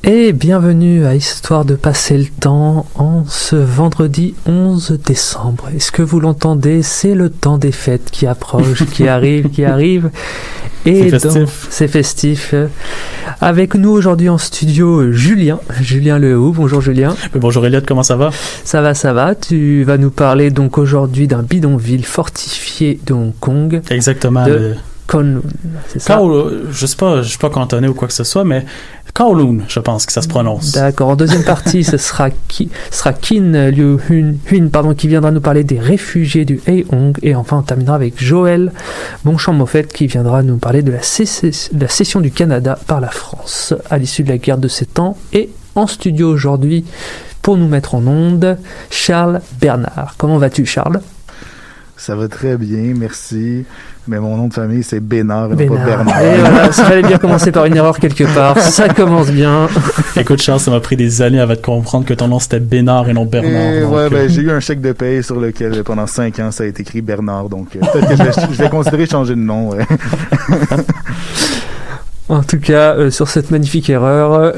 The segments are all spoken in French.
Et bienvenue à Histoire de passer le temps en ce vendredi 11 décembre. Est-ce que vous l'entendez? C'est le temps des fêtes qui approche, qui arrive. Et c'est festif. Avec nous aujourd'hui en studio, Julien Lehoux. Bonjour Julien. Bonjour Elliot, comment ça va? Ça va. Tu vas nous parler donc aujourd'hui d'un bidonville fortifié de Hong Kong. Exactement. Kowloon, c'est ça? Je sais pas cantonné ou quoi que ce soit, mais Kowloon, je pense que ça se prononce. D'accord. En deuxième partie, ce sera Kin Liu Hun, qui viendra nous parler des réfugiés du Haeong. Et enfin, on terminera avec Joël Bonchamp-Moffett qui viendra nous parler de la cession du Canada par la France à l'issue de la guerre de 7 ans. Et en studio aujourd'hui, pour nous mettre en onde, Charles Bernard. Comment vas-tu, Charles? Ça va très bien, merci. Mais mon nom de famille, c'est Bénard et non pas Bernard. Et voilà, ça fallait bien commencer par une erreur quelque part. Ça commence bien. Écoute, Charles, ça m'a pris des années avant de comprendre que ton nom, c'était Bénard et non Bernard. J'ai eu un chèque de paye sur lequel, pendant 5 ans, ça a été écrit Bernard. Donc, peut-être que je vais considérer changer de nom. Ouais. En tout cas, sur cette magnifique erreur,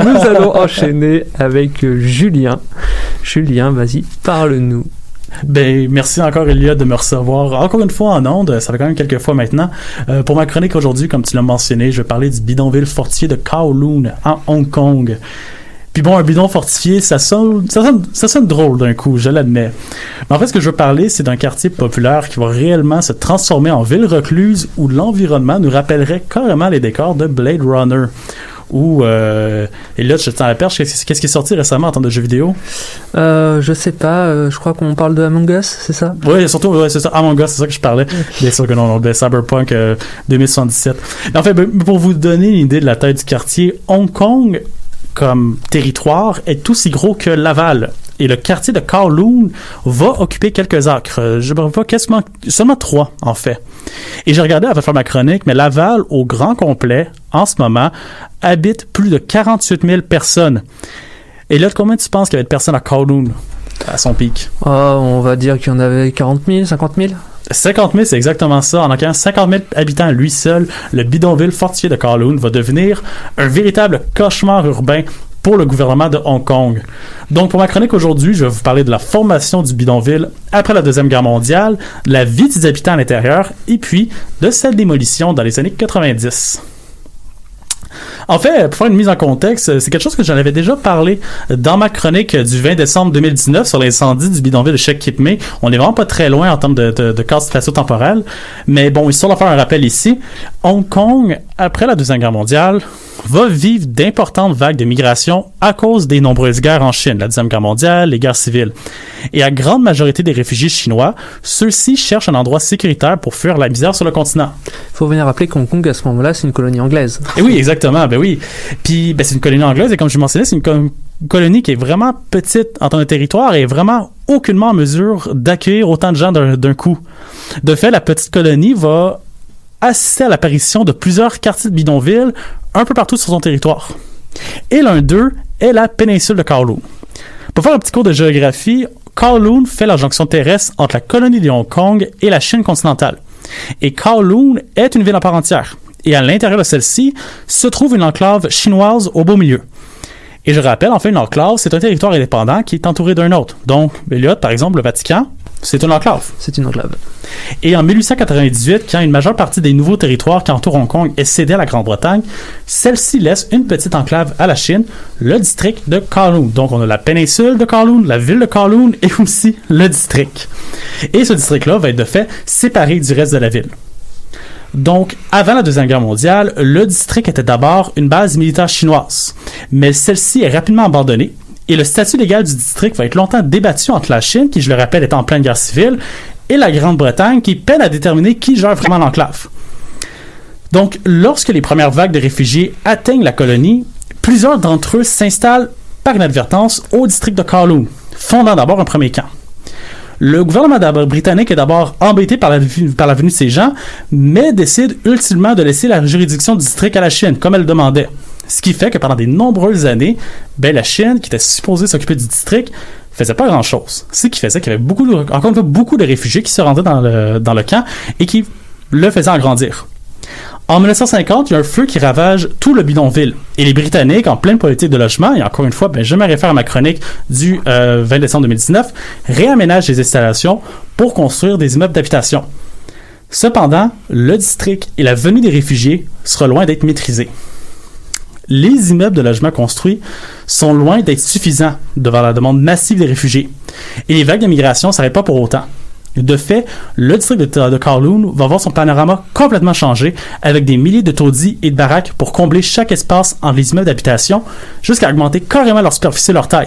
nous allons enchaîner avec Julien. Julien, vas-y, parle-nous. Merci encore Elliot de me recevoir encore une fois en ondes, ça fait quand même quelques fois maintenant. Pour ma chronique aujourd'hui, comme tu l'as mentionné, je vais parler du bidonville fortifié de Kowloon en Hong Kong. Puis bon, un bidon fortifié, ça sonne drôle d'un coup, je l'admets. Mais en fait, ce que je veux parler, c'est d'un quartier populaire qui va réellement se transformer en ville recluse où l'environnement nous rappellerait carrément les décors de Blade Runner. Et là, je te tends la perche. Qu'est-ce qui est sorti récemment en termes de jeux vidéo? Je sais pas. Je crois qu'on parle de Among Us, c'est ça? Oui, surtout, ouais, c'est ça. Among Us, c'est ça que je parlais. Bien sûr que non, Cyberpunk 2077. En fait, pour vous donner une idée de la taille du quartier, Hong Kong, comme territoire, est aussi gros que Laval. Et le quartier de Kowloon va occuper quelques acres. Je ne sais pas, seulement 3, en fait. Et j'ai regardé avant de faire ma chronique, mais Laval, au grand complet, en ce moment, habite plus de 48 000 personnes. Et là, combien tu penses qu'il y avait de personnes à Kowloon, à son pic? On va dire qu'il y en avait 40 000, 50 000? 50 000, c'est exactement ça. En accueillant 50 000 habitants à lui seul, le bidonville fortifié de Kowloon va devenir un véritable cauchemar urbain pour le gouvernement de Hong Kong. Donc, pour ma chronique aujourd'hui, je vais vous parler de la formation du bidonville après la Deuxième Guerre mondiale, de la vie des habitants à l'intérieur, et puis de sa démolition dans les années 90. En fait, pour faire une mise en contexte, c'est quelque chose que j'en avais déjà parlé dans ma chronique du 20 décembre 2019 sur l'incendie du bidonville de Shek Kip Mei. On est vraiment pas très loin en termes de cas spatio-temporel. Mais bon, histoire de faire un rappel ici, Hong Kong, après la Deuxième Guerre mondiale, va vivre d'importantes vagues de migration à cause des nombreuses guerres en Chine, la Deuxième Guerre mondiale, les guerres civiles. Et la grande majorité des réfugiés chinois, ceux-ci cherchent un endroit sécuritaire pour fuir la misère sur le continent. Il faut venir rappeler qu'Hong Kong, à ce moment-là, c'est une colonie anglaise. Et oui, exactement, oui. Puis, c'est une colonie anglaise, et comme je mentionnais, c'est une colonie qui est vraiment petite en termes de territoire et vraiment aucunement en mesure d'accueillir autant de gens d'un coup. De fait, la petite colonie va assister à l'apparition de plusieurs quartiers de bidonville un peu partout sur son territoire. Et l'un d'eux est la péninsule de Kowloon. Pour faire un petit cours de géographie, Kowloon fait la jonction terrestre entre la colonie de Hong Kong et la Chine continentale. Et Kowloon est une ville à part entière. Et à l'intérieur de celle-ci se trouve une enclave chinoise au beau milieu. Et je rappelle, en fait, une enclave, c'est un territoire indépendant qui est entouré d'un autre. Donc, Elliot, par exemple, le Vatican, c'est une enclave. C'est une enclave. Et en 1898, quand une majeure partie des nouveaux territoires qui entourent Hong Kong est cédée à la Grande-Bretagne, celle-ci laisse une petite enclave à la Chine, le district de Kowloon. Donc, on a la péninsule de Kowloon, la ville de Kowloon et aussi le district. Et ce district-là va être de fait séparé du reste de la ville. Donc, avant la Deuxième Guerre mondiale, le district était d'abord une base militaire chinoise, mais celle-ci est rapidement abandonnée et le statut légal du district va être longtemps débattu entre la Chine, qui, je le rappelle, est en pleine guerre civile, et la Grande-Bretagne, qui peine à déterminer qui gère vraiment l'enclave. Donc, lorsque les premières vagues de réfugiés atteignent la colonie, plusieurs d'entre eux s'installent par inadvertance au district de Kowloon, fondant d'abord un premier camp. Le gouvernement britannique est d'abord embêté par la venue de ces gens, mais décide ultimement de laisser la juridiction du district à la Chine, comme elle le demandait. Ce qui fait que pendant des nombreuses années, la Chine, qui était supposée s'occuper du district, faisait pas grand-chose. Ce qui faisait qu'il y avait encore une fois beaucoup de réfugiés qui se rendaient dans le camp et qui le faisaient agrandir. En 1950, il y a un feu qui ravage tout le bidonville. Et les Britanniques, en pleine politique de logement, et encore une fois, je me réfère à ma chronique du 20 décembre 2019, réaménagent les installations pour construire des immeubles d'habitation. Cependant, le district et la venue des réfugiés sera loin d'être maîtrisés. Les immeubles de logement construits sont loin d'être suffisants devant la demande massive des réfugiés. Et les vagues d'immigration ne s'arrêtent pas pour autant. De fait, le district de Kowloon va voir son panorama complètement changer avec des milliers de taudis et de baraques pour combler chaque espace entre les immeubles d'habitation jusqu'à augmenter carrément leur superficie et leur taille.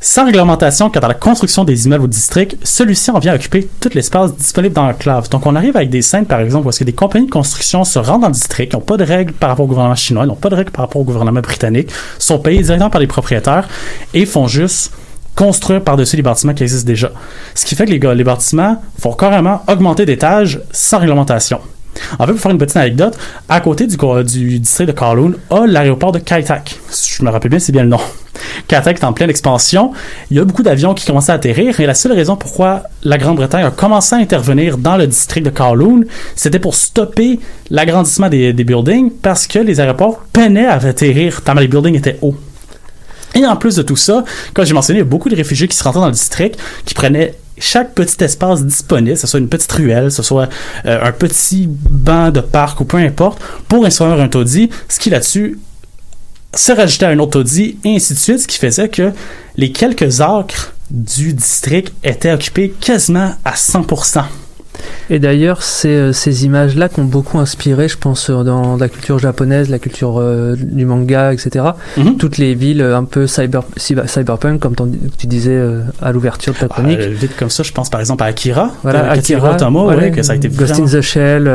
Sans réglementation quant à la construction des immeubles au district, celui-ci en vient à occuper tout l'espace disponible dans l'enclave. Donc on arrive avec des scènes, par exemple, où est-ce que des compagnies de construction se rendent dans le district, ils n'ont pas de règles par rapport au gouvernement chinois, ils n'ont pas de règles par rapport au gouvernement britannique, sont payés directement par les propriétaires et font juste construire par-dessus les bâtiments qui existent déjà. Ce qui fait que les bâtiments vont carrément augmenter d'étages sans réglementation. En fait, pour faire une petite anecdote, à côté du district de Kowloon, a l'aéroport de Kai Tak. Je me rappelle bien, c'est bien le nom. Kai Tak est en pleine expansion. Il y a beaucoup d'avions qui commencent à atterrir et la seule raison pourquoi la Grande-Bretagne a commencé à intervenir dans le district de Kowloon, c'était pour stopper l'agrandissement des buildings parce que les aéroports peinaient à atterrir tellement les buildings étaient hauts. Et en plus de tout ça, comme j'ai mentionné, il y a beaucoup de réfugiés qui se rentraient dans le district, qui prenaient chaque petit espace disponible, que ce soit une petite ruelle, que ce soit un petit banc de parc ou peu importe, pour installer un taudis, ce qui là-dessus se rajoutait à un autre taudis, et ainsi de suite, ce qui faisait que les quelques acres du district étaient occupés quasiment à 100%. Et d'ailleurs, ces images-là qui ont beaucoup inspiré, je pense, dans la culture japonaise, la culture du manga, etc. Mm-hmm. Toutes les villes un peu cyberpunk, comme tu disais à l'ouverture de ta chronique. Vite comme ça, je pense par exemple à Akira. Voilà, Akira, Otomo, ouais, que ça a été Ghost vraiment... in the Shell,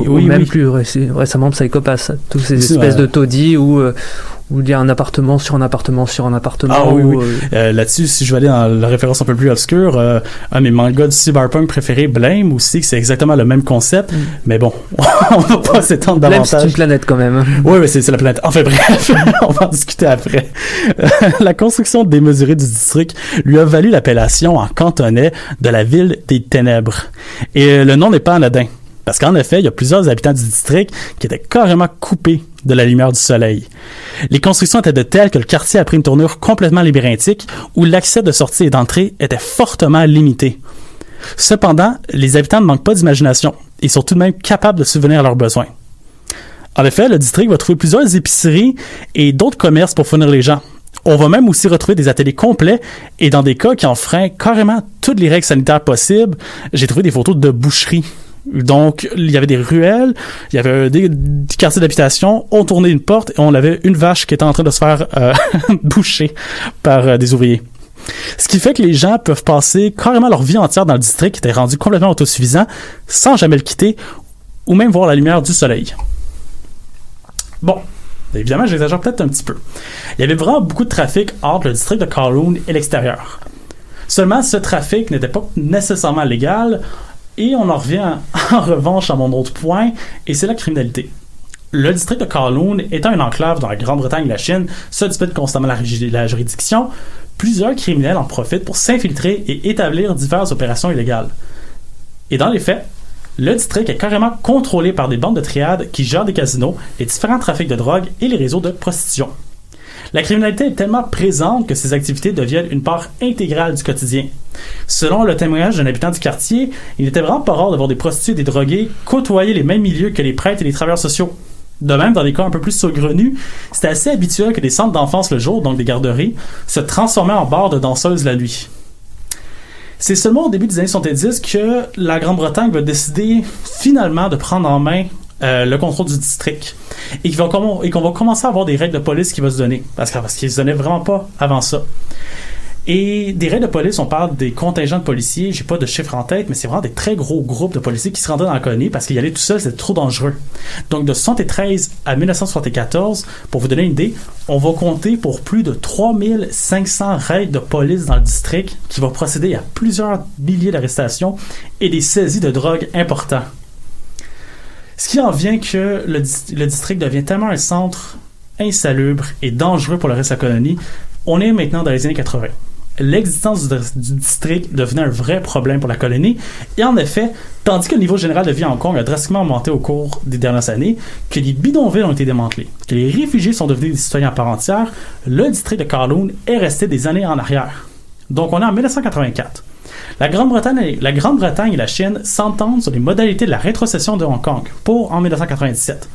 ou même plus récemment Psycho-Pass. Toutes ces espèces de taudis où il y a un appartement sur un appartement sur un appartement. Ah oui. Là-dessus, si je vais aller dans la référence un peu plus obscure, un de mes mangas de cyberpunk préférés, Blame, aussi, que c'est exactement le même concept. Mais bon, on va pas s'étendre davantage. Blame, c'est une planète quand même. Oui, c'est la planète. Enfin bref, on va en discuter après. La construction démesurée du district lui a valu l'appellation en cantonais de la ville des ténèbres. Et le nom n'est pas anodin. Parce qu'en effet, il y a plusieurs habitants du district qui étaient carrément coupés de la lumière du soleil. Les constructions étaient de telles que le quartier a pris une tournure complètement labyrinthique où l'accès de sortie et d'entrée était fortement limité. Cependant, les habitants ne manquent pas d'imagination et sont tout de même capables de subvenir à leurs besoins. En effet, le district va trouver plusieurs épiceries et d'autres commerces pour fournir les gens. On va même aussi retrouver des ateliers complets et dans des cas qui enfreignent carrément toutes les règles sanitaires possibles, j'ai trouvé des photos de boucheries. Donc, il y avait des ruelles, il y avait des quartiers d'habitation, on tournait une porte et on avait une vache qui était en train de se faire boucher par des ouvriers. Ce qui fait que les gens peuvent passer carrément leur vie entière dans le district qui était rendu complètement autosuffisant sans jamais le quitter ou même voir la lumière du soleil. Bon, évidemment, j'exagère peut-être un petit peu. Il y avait vraiment beaucoup de trafic entre le district de Kowloon et l'extérieur. Seulement, ce trafic n'était pas nécessairement légal. Et on en revient en revanche à mon autre point, et c'est la criminalité. Le district de Kowloon étant une enclave dans la Grande-Bretagne et la Chine, se dispute constamment la juridiction, plusieurs criminels en profitent pour s'infiltrer et établir diverses opérations illégales. Et dans les faits, le district est carrément contrôlé par des bandes de triades qui gèrent des casinos, les différents trafics de drogue et les réseaux de prostitution. La criminalité est tellement présente que ces activités deviennent une part intégrale du quotidien. Selon le témoignage d'un habitant du quartier, il n'était vraiment pas rare de voir des prostituées et des drogués côtoyer les mêmes milieux que les prêtres et les travailleurs sociaux. De même, dans des cas un peu plus saugrenus, c'était assez habituel que des centres d'enfance le jour, donc des garderies, se transformaient en bars de danseuses la nuit. C'est seulement au début des années 70 que la Grande-Bretagne va décider finalement de prendre en main le contrôle du district et qu'on va commencer à avoir des règles de police qui vont se donner parce qu'ils ne se donnaient vraiment pas avant ça. Et des règles de police, on parle des contingents de policiers, j'ai pas de chiffres en tête, mais c'est vraiment des très gros groupes de policiers qui se rendaient dans la colonie parce qu'y aller tout seul, c'était trop dangereux. Donc de 1973 à 1974, pour vous donner une idée, on va compter pour plus de 3500 règles de police dans le district qui vont procéder à plusieurs milliers d'arrestations et des saisies de drogue importants. Ce qui en vient que le district devient tellement un centre insalubre et dangereux pour le reste de la colonie. On est maintenant dans les années 80. l'existence du district devenait un vrai problème pour la colonie. Et en effet, tandis que le niveau général de vie à Hong Kong a drastiquement augmenté au cours des dernières années, que les bidonvilles ont été démantelés, que les réfugiés sont devenus des citoyens à part entière, le district de Kowloon est resté des années en arrière. Donc on est en 1984. La Grande-Bretagne et la Chine s'entendent sur les modalités de la rétrocession de Hong Kong en 1997.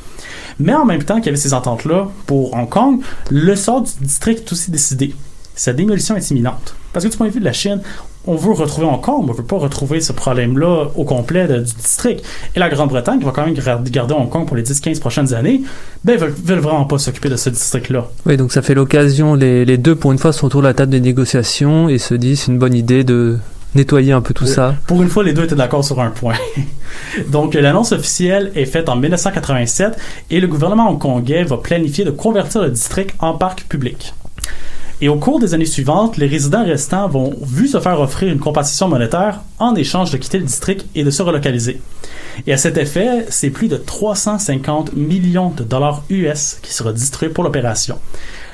Mais en même temps qu'il y avait ces ententes-là pour Hong Kong, le sort du district est aussi décidé. Sa démolition est imminente. Parce que du point de vue de la Chine, on veut retrouver Hong Kong, mais on ne veut pas retrouver ce problème-là au complet du district. Et la Grande-Bretagne, qui va quand même garder Hong Kong pour les 10-15 prochaines années, veulent vraiment pas s'occuper de ce district-là. Oui, donc ça fait l'occasion, les deux pour une fois sont autour de la table des négociations et se disent c'est une bonne idée de nettoyer un peu tout ça. Pour une fois, les deux étaient d'accord sur un point. Donc, l'annonce officielle est faite en 1987 et le gouvernement hongkongais va planifier de convertir le district en parc public. Et au cours des années suivantes, les résidents restants vont se faire offrir une compensation monétaire en échange de quitter le district et de se relocaliser. Et à cet effet, c'est plus de 350 millions de dollars US qui sera distribué pour l'opération.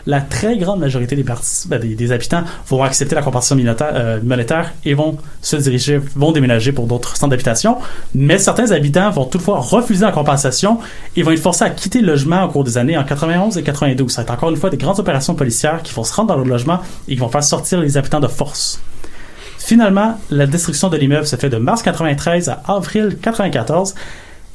La très grande majorité des habitants vont accepter la compensation monétaire et vont déménager pour d'autres centres d'habitation. Mais certains habitants vont toutefois refuser la compensation et vont être forcés à quitter le logement au cours des années en 91 et 92. Ça va être encore une fois des grandes opérations policières qui vont se rendre dans leur logement et qui vont faire sortir les habitants de force. Finalement, la destruction de l'immeuble se fait de mars 93 à avril 94.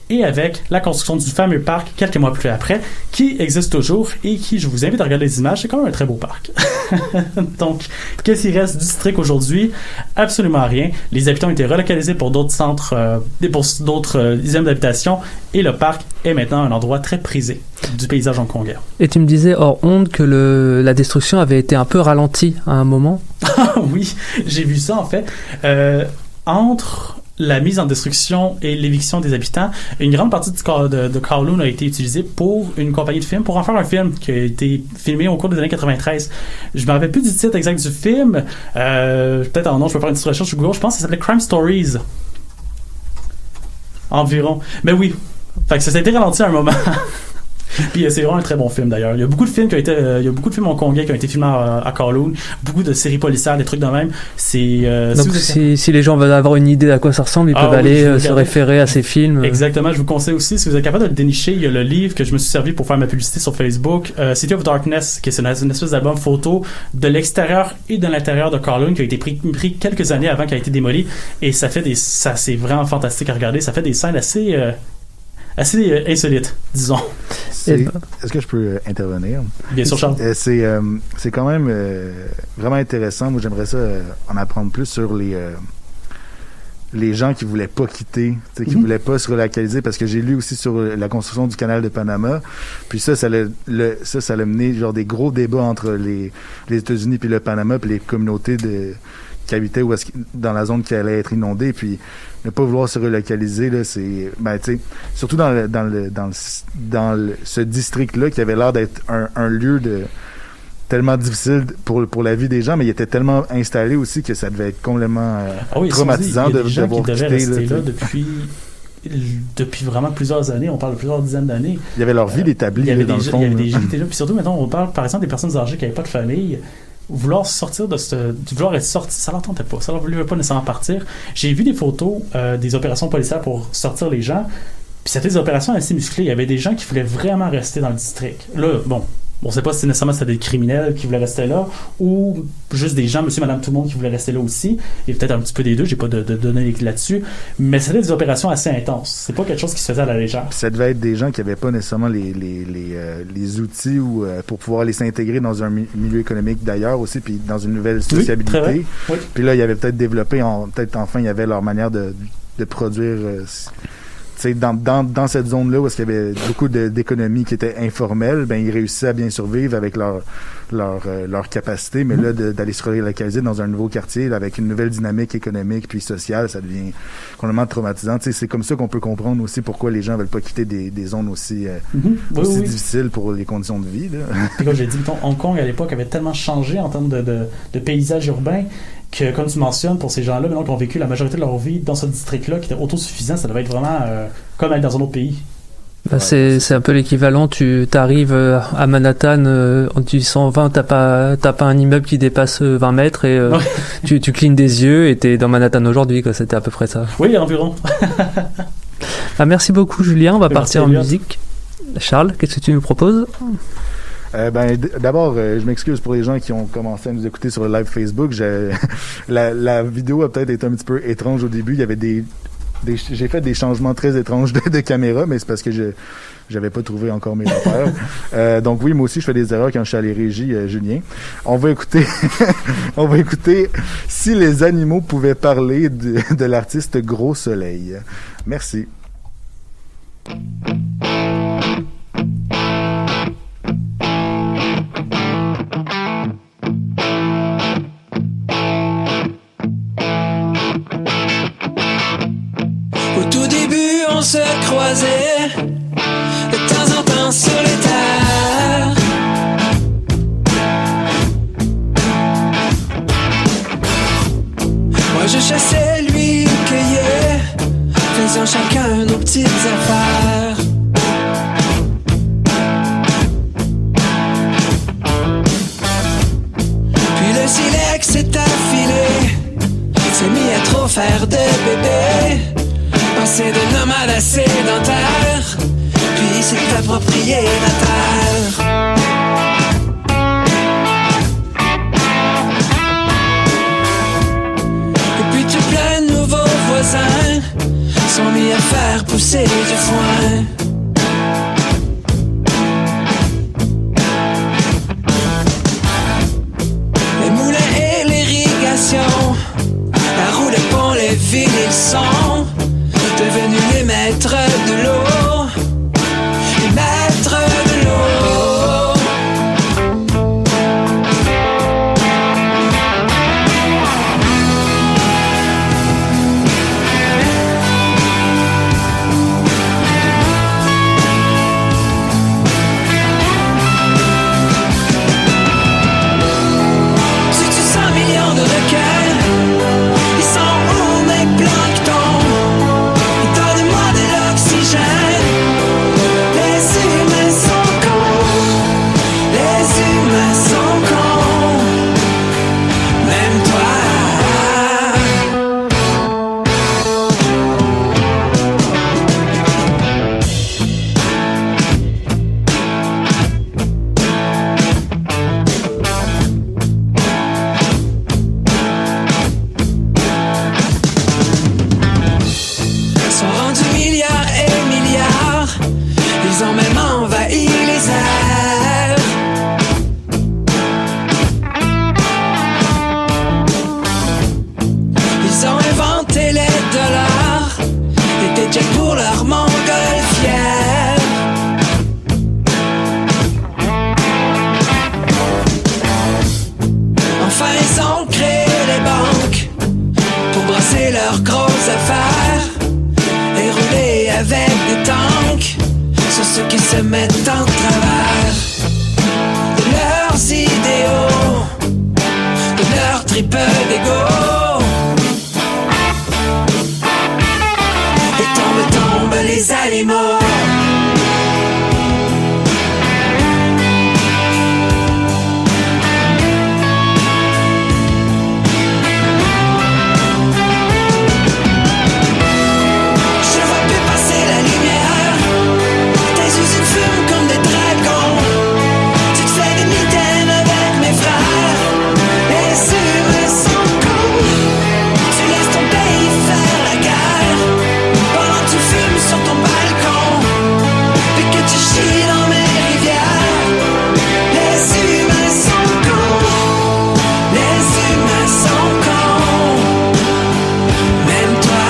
Et avec la construction du fameux parc quelques mois plus après, qui existe toujours et qui, je vous invite à regarder les images, c'est quand même un très beau parc. Donc, qu'est-ce qu'il reste du district aujourd'hui? Absolument rien. Les habitants ont été relocalisés pour d'autres centres, pour d'autres immeubles d'habitation, et le parc est maintenant un endroit très prisé du paysage hongkongais. Et tu me disais hors honte que la destruction avait été un peu ralentie à un moment? Oui, j'ai vu ça en fait. Entre la mise en destruction et l'éviction des habitants, une grande partie de Kowloon a été utilisée pour une compagnie de films, pour en faire un film qui a été filmé au cours des années 93. Je me rappelle plus du titre exact du film. Peut-être en nom, je peux faire une petite recherche sur Google. Je pense que ça s'appelait Crime Stories. Environ. Mais oui. Fait que ça a été ralenti à un moment. Puis c'est vraiment un très bon film d'ailleurs. Il y a beaucoup de films hongkongais qui ont été filmés à Kowloon, beaucoup de séries policières, des trucs de même. Donc si les gens veulent avoir une idée à quoi ça ressemble, ils peuvent aller se référer à ces films. Exactement, je vous conseille aussi, si vous êtes capable de le dénicher, il y a le livre que je me suis servi pour faire ma publicité sur Facebook, City of Darkness, qui est une espèce d'album photo de l'extérieur et de l'intérieur de Kowloon qui a été pris quelques années avant qu'il ait été démoli, et c'est vraiment fantastique à regarder. Ça fait des scènes assez insolite, disons. Est-ce que je peux intervenir? Bien sûr, Charles. C'est quand même vraiment intéressant. Moi, j'aimerais ça en apprendre plus sur les gens qui voulaient pas quitter, qui voulaient pas se relocaliser, parce que j'ai lu aussi sur la construction du canal de Panama. Puis ça l'a mené genre des gros débats entre les États-Unis puis le Panama puis les communautés qui habitaient dans la zone qui allait être inondée. Puis ne pas vouloir se relocaliser, là, c'est surtout dans ce district-là qui avait l'air d'être un lieu tellement difficile pour la vie des gens, mais il était tellement installé aussi que ça devait être complètement traumatisant de devoir quitter là, depuis vraiment plusieurs années. On parle de plusieurs dizaines d'années. Il y avait leur ville établie dans le fond. Il y avait des gens qui étaient là. Puis surtout, maintenant, on parle par exemple des personnes âgées qui n'avaient pas de famille. Vouloir être sorti, ça leur tentait pas. Ça leur voulait pas nécessairement partir. J'ai vu des photos des opérations policières pour sortir les gens. Puis c'était des opérations assez musclées. Il y avait des gens qui voulaient vraiment rester dans le district. Là, bon, on sait pas si nécessairement c'était des criminels qui voulaient rester là ou juste des gens, monsieur, madame, tout le monde qui voulaient rester là aussi. Il y a peut-être un petit peu des deux, j'ai pas de données là-dessus. Mais c'était des opérations assez intenses. C'est pas quelque chose qui se faisait à la légère. Puis ça devait être des gens qui avaient pas nécessairement les outils pour pouvoir aller s'intégrer dans un milieu économique d'ailleurs aussi, puis dans une nouvelle sociabilité. Oui, oui. Puis là, il y avait peut-être développé, enfin, il y avait leur manière de produire... dans cette zone-là où il y avait beaucoup d'économies qui étaient informelles, ben ils réussissaient à bien survivre avec leur capacité, mais là d'aller se relocaliser dans un nouveau quartier là, avec une nouvelle dynamique économique puis sociale, ça devient complètement traumatisant. C'est comme ça qu'on peut comprendre aussi pourquoi les gens veulent pas quitter des zones aussi difficiles pour les conditions de vie. Puis comme j'ai dit, Hong Kong à l'époque avait tellement changé en termes de paysage urbain que, comme tu mentionnes, pour ces gens-là, maintenant qui ont vécu la majorité de leur vie dans ce district-là, qui était autosuffisant, ça devait être vraiment comme être dans un autre pays. Bah, c'est un peu l'équivalent, tu arrives à Manhattan en 1820, t'as pas un immeuble qui dépasse 20 mètres et tu clignes des yeux et t'es dans Manhattan aujourd'hui, quoi. C'était à peu près ça. Oui, environ. Ah, merci beaucoup Julien, on va partir en Elliot. musique. Charles, qu'est-ce que tu nous proposes? D'abord, je m'excuse pour les gens qui ont commencé à nous écouter sur le live Facebook. La vidéo a peut-être été un petit peu étrange au début. Il y avait j'ai fait des changements très étranges de caméra, mais c'est parce que j'avais pas trouvé encore mes affaires. Donc oui, moi aussi, je fais des erreurs quand je suis à les régies, Julien. On va écouter Si les animaux pouvaient parler de l'artiste Gros Soleil. Merci. Au tout début, on se croisait de temps en temps sur les terres. Moi je chassais, lui il cueillait, faisant chacun nos petites affaires. Puis le silex s'est affilé, s'est mis à trop faire de bébés. Passer de nomade à sédentaire, puis s'est approprié la terre. Et puis tout plein de nouveaux voisins sont mis à faire pousser du foin. Les moulins et l'irrigation, la roue, le pont, les villes, ils sont devenus les maîtres de l'eau, les maîtres de l'eau. Si tu 100 millions de requins, ils sont où mes planctons? Donne-moi de l'oxygène. Les humains sont cons. Les humains sont cons. Même toi. Sont rendus milliards et milliards. Ils ont même envahi les airs. Ils ont inventé les dollars et des jets pour leur montgolfière. Enfin ils ont créé les banques pour brasser leurs grosses affaires et rouler avec des tanks sur ceux qui se mettent en travers de leurs idéaux, de leurs tripes d'ego. Et tombent les animaux. Je vois plus passer la lumière. Tes usines fument comme des dragons. Tu te fais des mitaines avec mes frères. Les humains sont cons. Tu laisses ton pays faire la guerre pendant que tu fumes sur ton balcon, puis que tu chies dans mes rivières. Les humains sont cons. Les humains sont cons. Même toi.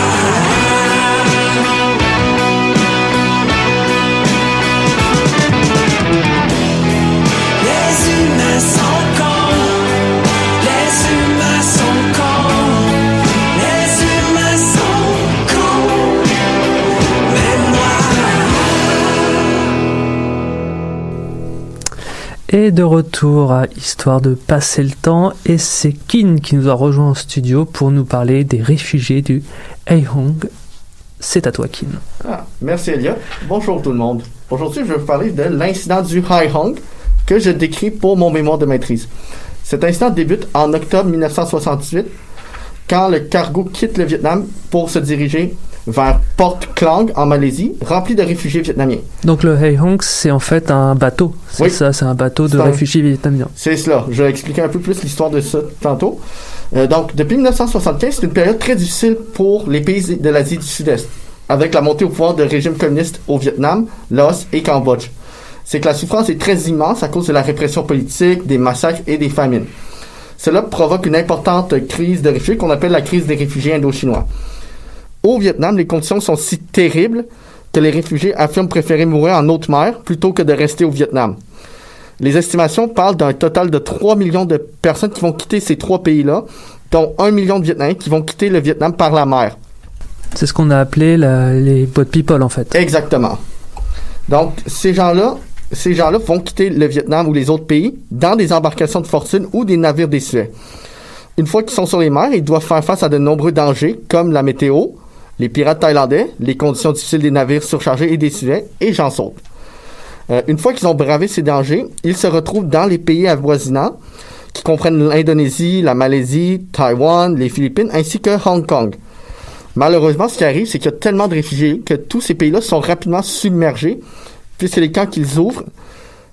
Les humains sont cons. Les humains sont cons. Les humains sont cons. Même moi. Et de retour à Histoire de passer le temps, et c'est Kin qui nous a rejoint en studio pour nous parler des réfugiés du Haeung c'est à toi, Kin. Merci Elliot. Bonjour tout le monde. Aujourd'hui, je vais vous parler de l'incident du Hai Hong que je décris pour mon mémoire de maîtrise. Cet incident débute en octobre 1968 quand le cargo quitte le Vietnam pour se diriger vers Port Klang en Malaisie, rempli de réfugiés vietnamiens. Donc le Hai Hong, c'est en fait un bateau. C'est Oui. ça, c'est un bateau de C'est un- réfugiés vietnamiens. C'est cela. Je vais expliquer un peu plus l'histoire de ça tantôt. Donc, depuis 1975, c'est une période très difficile pour les pays de l'Asie du Sud-Est, avec la montée au pouvoir de régimes communistes au Vietnam, Laos et Cambodge. C'est que la souffrance est très immense à cause de la répression politique, des massacres et des famines. Cela provoque une importante crise de réfugiés qu'on appelle la crise des réfugiés indo-chinois. Au Vietnam, les conditions sont si terribles que les réfugiés affirment préférer mourir en haute mer plutôt que de rester au Vietnam. Les estimations parlent d'un total de 3 millions de personnes qui vont quitter ces trois pays-là, dont 1 million de Vietnamiens qui vont quitter le Vietnam par la mer. C'est ce qu'on a appelé les boat people, en fait. Exactement. Donc, ces gens-là vont quitter le Vietnam ou les autres pays dans des embarcations de fortune ou des navires désuets. Une fois qu'ils sont sur les mers, ils doivent faire face à de nombreux dangers, comme la météo, les pirates thaïlandais, les conditions difficiles des navires surchargés et désuets, et j'en saute. Une fois qu'ils ont bravé ces dangers, ils se retrouvent dans les pays avoisinants, qui comprennent l'Indonésie, la Malaisie, Taïwan, les Philippines, ainsi que Hong Kong. Malheureusement, ce qui arrive, c'est qu'il y a tellement de réfugiés que tous ces pays-là sont rapidement submergés, puisque les camps qu'ils ouvrent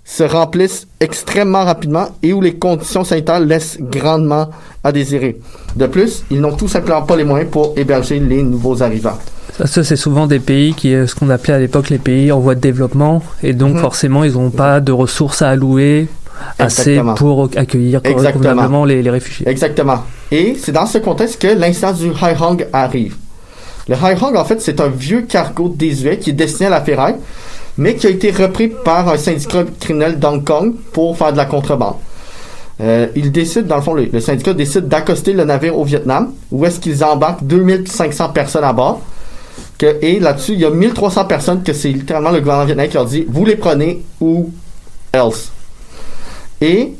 se remplissent extrêmement rapidement et où les conditions sanitaires laissent grandement à désirer. De plus, ils n'ont tout simplement pas les moyens pour héberger les nouveaux arrivants. Ça, c'est souvent des pays ce qu'on appelait à l'époque les pays en voie de développement, et donc forcément, ils n'ont pas de ressources à allouer assez Exactement. pour accueillir convenablement les réfugiés. Exactement. Et c'est dans ce contexte que l'incident du Hai Hong arrive. Le Hai Hong, en fait, c'est un vieux cargo désuet qui est destiné à la ferraille, mais qui a été repris par un syndicat criminel d'Hong Kong pour faire de la contrebande. Il décide, dans le fond, le syndicat décide d'accoster le navire au Vietnam, où est-ce qu'ils embarquent 2500 personnes à bord. Et là-dessus, il y a 1300 personnes que c'est littéralement le gouvernement vietnamien qui leur dit « Vous les prenez ou else ». Et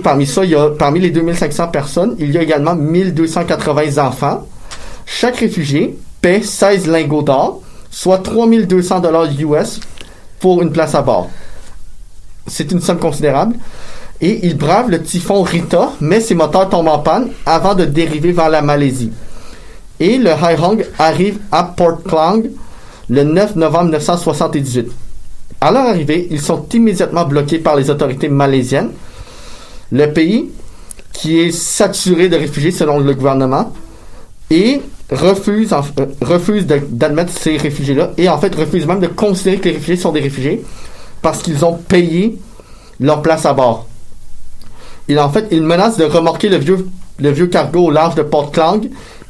parmi ça, parmi les 2500 personnes, il y a également 1280 enfants. Chaque réfugié paie 16 lingots d'or, soit 3200 $ US pour une place à bord. C'est une somme considérable. Et il brave le typhon Rita, mais ses moteurs tombent en panne avant de dériver vers la Malaisie. Et le Hai Hong arrive à Port Klang le 9 novembre 1978. À leur arrivée, ils sont immédiatement bloqués par les autorités malaisiennes. Le pays, qui est saturé de réfugiés selon le gouvernement, et refuse d'admettre ces réfugiés-là, et en fait refuse même de considérer que les réfugiés sont des réfugiés parce qu'ils ont payé leur place à bord. Il menace de remorquer le vieux cargo au large de Port Klang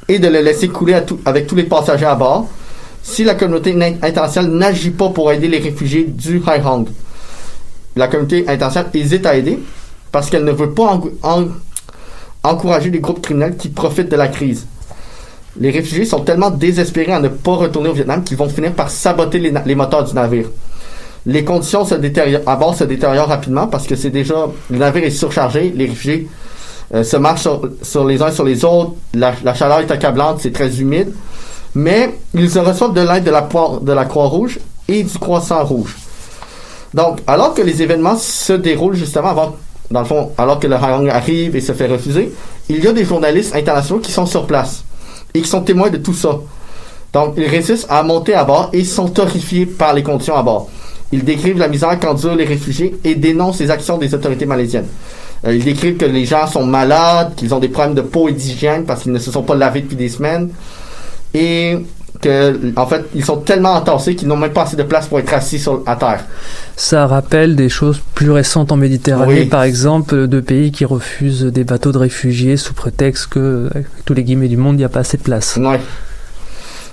et de le laisser couler avec tous les passagers à bord si la communauté internationale n'agit pas pour aider les réfugiés du Hai Hong. La communauté internationale hésite à aider parce qu'elle ne veut pas encourager les groupes criminels qui profitent de la crise. Les réfugiés sont tellement désespérés à ne pas retourner au Vietnam qu'ils vont finir par saboter les moteurs du navire. Les conditions à bord se détériorent rapidement parce que le navire est surchargé, les réfugiés se marchent sur les uns sur les autres, la chaleur est accablante, c'est très humide, mais ils reçoivent de l'aide de la Croix-Rouge et du Croissant-Rouge. Donc, alors que les événements se déroulent justement alors que le Hai Hong arrive et se fait refuser, il y a des journalistes internationaux qui sont sur place et qui sont témoins de tout ça. Donc, ils réussissent à monter à bord et sont horrifiés par les conditions à bord. Ils décrivent la misère qu'endurent les réfugiés et dénoncent les actions des autorités malaisiennes. Ils décrivent que les gens sont malades, qu'ils ont des problèmes de peau et d'hygiène parce qu'ils ne se sont pas lavés depuis des semaines. Et en fait, ils sont tellement entassés qu'ils n'ont même pas assez de place pour être assis à terre. Ça rappelle des choses plus récentes en Méditerranée, Oui. par exemple, de pays qui refusent des bateaux de réfugiés sous prétexte que, avec tous les guillemets du monde, il n'y a pas assez de place.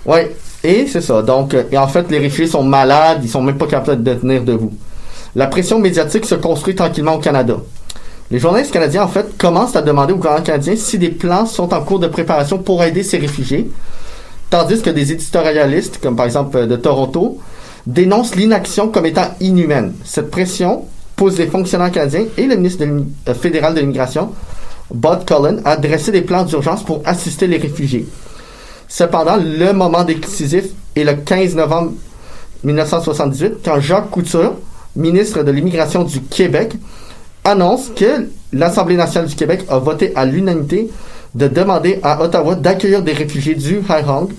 Oui. Et c'est ça. Donc, en fait, les réfugiés sont malades, ils sont même pas capables de tenir debout. La pression médiatique se construit tranquillement au Canada. Les journalistes canadiens, en fait, commencent à demander au gouvernement canadien si des plans sont en cours de préparation pour aider ces réfugiés, tandis que des éditorialistes, comme par exemple de Toronto, dénoncent l'inaction comme étant inhumaine. Cette pression pousse les fonctionnaires canadiens et le ministre fédéral de l'immigration, Bud Cullen, à dresser des plans d'urgence pour assister les réfugiés. Cependant, le moment décisif est le 15 novembre 1978, quand Jacques Couture, ministre de l'Immigration du Québec, annonce que l'Assemblée nationale du Québec a voté à l'unanimité de demander à Ottawa d'accueillir des réfugiés du Hai Hong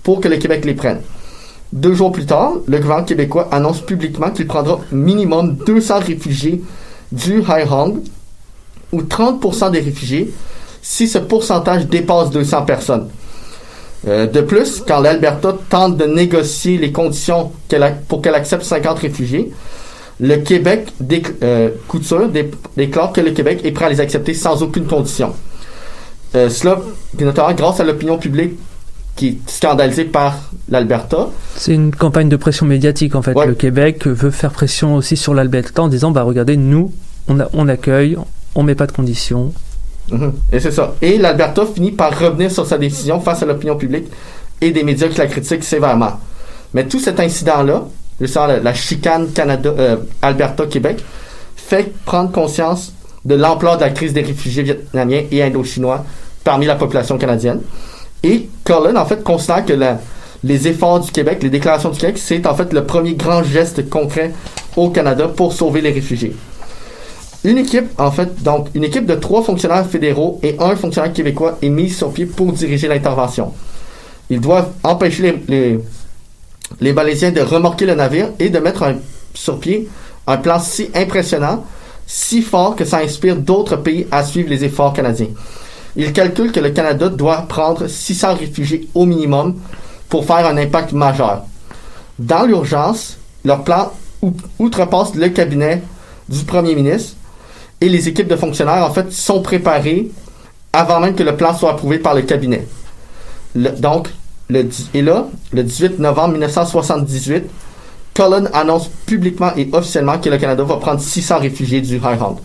pour que le Québec les prenne. 2 jours plus tard, le gouvernement québécois annonce publiquement qu'il prendra minimum 200 réfugiés du Hai Hong, ou 30% des réfugiés, si ce pourcentage dépasse 200 personnes. De plus, quand l'Alberta tente de négocier les conditions pour qu'elle accepte 50 réfugiés, le Québec Couture déclare que le Québec est prêt à les accepter sans aucune condition. Cela, notamment grâce à l'opinion publique qui est scandalisée par l'Alberta. C'est une campagne de pression médiatique, en fait. Ouais. Le Québec veut faire pression aussi sur l'Alberta en disant, regardez, nous, on accueille, on met pas de conditions. Et c'est ça. Et l'Alberta finit par revenir sur sa décision face à l'opinion publique et des médias qui la critiquent sévèrement. Mais tout cet incident-là, la chicane Alberta-Québec, fait prendre conscience de l'ampleur de la crise des réfugiés vietnamiens et indo-chinois parmi la population canadienne. Et Cullen, en fait, considère que les efforts du Québec, les déclarations du Québec, c'est en fait le premier grand geste concret au Canada pour sauver les réfugiés. Une équipe de 3 fonctionnaires fédéraux et 1 fonctionnaire québécois est mise sur pied pour diriger l'intervention. Ils doivent empêcher les Malaisiens de remorquer le navire et de mettre sur pied un plan si impressionnant, si fort que ça inspire d'autres pays à suivre les efforts canadiens. Ils calculent que le Canada doit prendre 600 réfugiés au minimum pour faire un impact majeur. Dans l'urgence, leur plan outrepasse le cabinet du premier ministre et les équipes de fonctionnaires, en fait, sont préparées avant même que le plan soit approuvé par le cabinet. Le 18 novembre 1978, Cullen annonce publiquement et officiellement que le Canada va prendre 600 réfugiés du Hai Hong.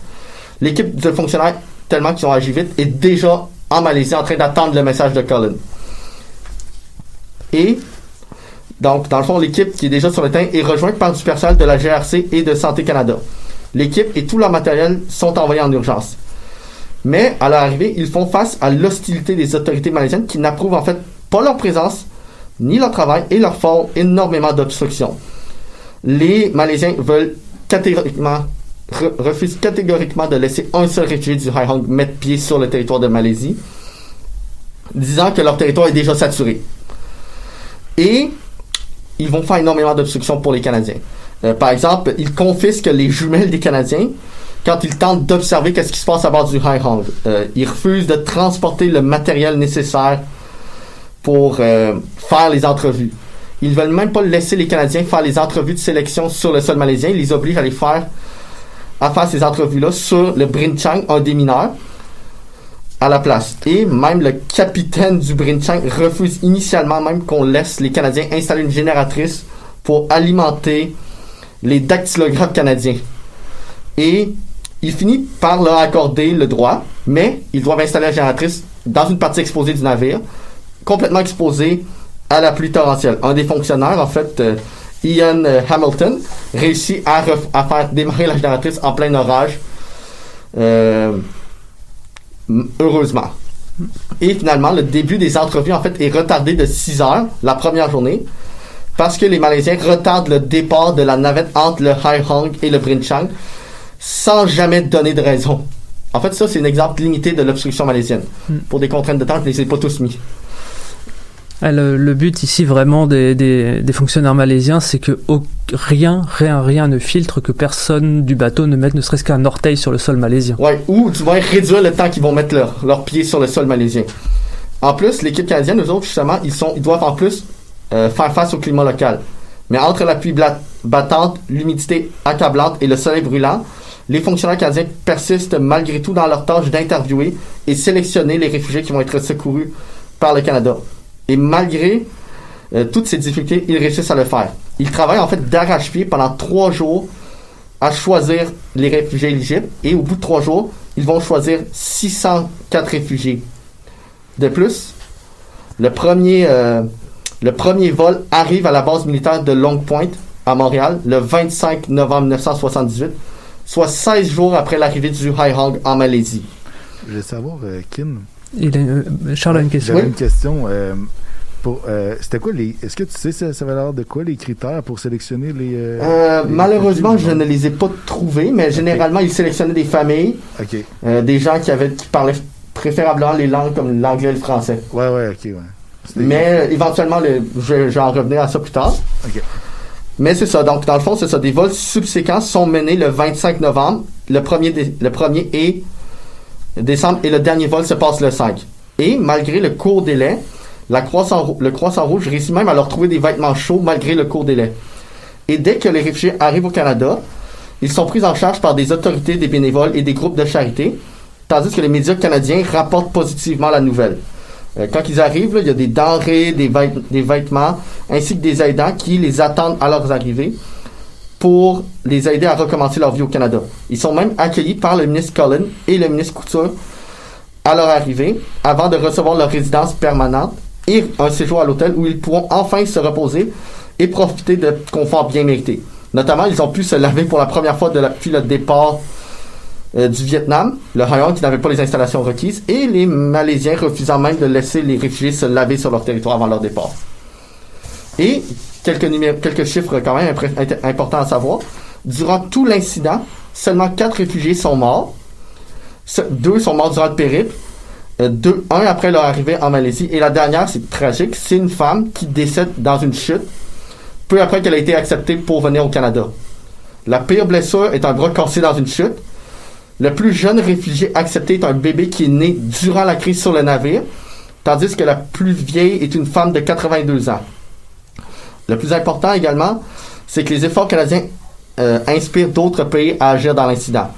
L'équipe de fonctionnaires, tellement qu'ils ont agi vite, est déjà en Malaisie en train d'attendre le message de Cullen. Et, donc, dans le fond, l'équipe qui est déjà sur le terrain est rejointe par du personnel de la GRC et de Santé Canada. L'équipe et tout leur matériel sont envoyés en urgence. Mais, à leur arrivée, ils font face à l'hostilité des autorités malaisiennes qui n'approuvent en fait pas leur présence, ni leur travail, et leur font énormément d'obstructions. Les Malaisiens refusent catégoriquement de laisser un seul réfugié du Hai Hong mettre pied sur le territoire de Malaisie, disant que leur territoire est déjà saturé. Et ils vont faire énormément d'obstructions pour les Canadiens. Par exemple, ils confisquent les jumelles des Canadiens quand ils tentent d'observer ce qui se passe à bord du Hai Hong. Ils refusent de transporter le matériel nécessaire pour faire les entrevues. Ils veulent même pas laisser les Canadiens faire les entrevues de sélection sur le sol malaisien. Ils les obligent à faire ces entrevues-là sur le Brinchang, un des mineurs, à la place. Et même le capitaine du Brinchang refuse initialement même qu'on laisse les Canadiens installer une génératrice pour alimenter les dactylographes canadiens. Et il finit par leur accorder le droit, mais ils doivent installer la génératrice dans une partie exposée du navire, complètement exposée à la pluie torrentielle. Un des fonctionnaires, en fait, Ian Hamilton, réussit à faire démarrer la génératrice en plein orage, heureusement. Et finalement, le début des entrevues, en fait, est retardé de 6 heures, la première journée, parce que les Malaisiens retardent le départ de la navette entre le Hai Hong et le Brinchang, sans jamais donner de raison. En fait, ça, c'est un exemple limité de l'obstruction malaisienne. Pour des contraintes de temps, je ne les ai pas tous mis. Le but ici vraiment des fonctionnaires malaisiens, c'est que rien ne filtre, que personne du bateau ne mette ne serait-ce qu'un orteil sur le sol malaisien. Ouais, ou du moins réduire le temps qu'ils vont mettre leurs pieds sur le sol malaisien. En plus, l'équipe canadienne, eux autres, justement, ils doivent en plus faire face au climat local. Mais entre la pluie battante, l'humidité accablante et le soleil brûlant, les fonctionnaires canadiens persistent malgré tout dans leur tâche d'interviewer et sélectionner les réfugiés qui vont être secourus par le Canada. Et malgré toutes ces difficultés, ils réussissent à le faire. Ils travaillent en fait d'arrache-pied pendant 3 jours à choisir les réfugiés éligibles. Et au bout de 3 jours, ils vont choisir 604 réfugiés. De plus, le premier vol arrive à la base militaire de Long Point, à Montréal, le 25 novembre 1978, soit 16 jours après l'arrivée du Hai Hong en Malaisie. Je voulais savoir, Kin, Charles a une question. j'avais une question. C'était quoi est-ce que tu sais ça va l'air de quoi les critères pour sélectionner les malheureusement, je ne les ai pas trouvés, mais généralement, ils sélectionnaient des familles, des gens qui parlaient préférablement les langues comme l'anglais et le français. Ouais, ok, ouais. Mais éventuellement, je vais en revenir à ça plus tard. Ok. Mais c'est ça. Donc, dans le fond, c'est ça. Des vols subséquents sont menés le 25 novembre. Le premier est décembre et le dernier vol se passe le 5. Et malgré le court délai, le Croissant Rouge réussit même à leur trouver des vêtements chauds malgré le court délai. Et dès que les réfugiés arrivent au Canada, ils sont pris en charge par des autorités, des bénévoles et des groupes de charité, tandis que les médias canadiens rapportent positivement la nouvelle. Quand ils arrivent, là, il y a des denrées, des vêtements, ainsi que des aidants qui les attendent à leur arrivée pour les aider à recommencer leur vie au Canada. Ils sont même accueillis par le ministre Cullen et le ministre Couture à leur arrivée, avant de recevoir leur résidence permanente et un séjour à l'hôtel où ils pourront enfin se reposer et profiter de confort bien mérité. Notamment, ils ont pu se laver pour la première fois depuis le départ du Vietnam, le Hainan qui n'avait pas les installations requises, et les Malaisiens refusant même de laisser les réfugiés se laver sur leur territoire avant leur départ. Et quelques chiffres quand même importants à savoir. Durant tout l'incident, seulement 4 réfugiés sont morts. 2 sont morts durant le périple. Un après leur arrivée en Malaisie. Et la dernière, c'est tragique, c'est une femme qui décède dans une chute peu après qu'elle a été acceptée pour venir au Canada. La pire blessure est un bras cassé dans une chute. Le plus jeune réfugié accepté est un bébé qui est né durant la crise sur le navire, tandis que la plus vieille est une femme de 82 ans. Le plus important également, c'est que les efforts canadiens inspirent d'autres pays à agir dans l'incident.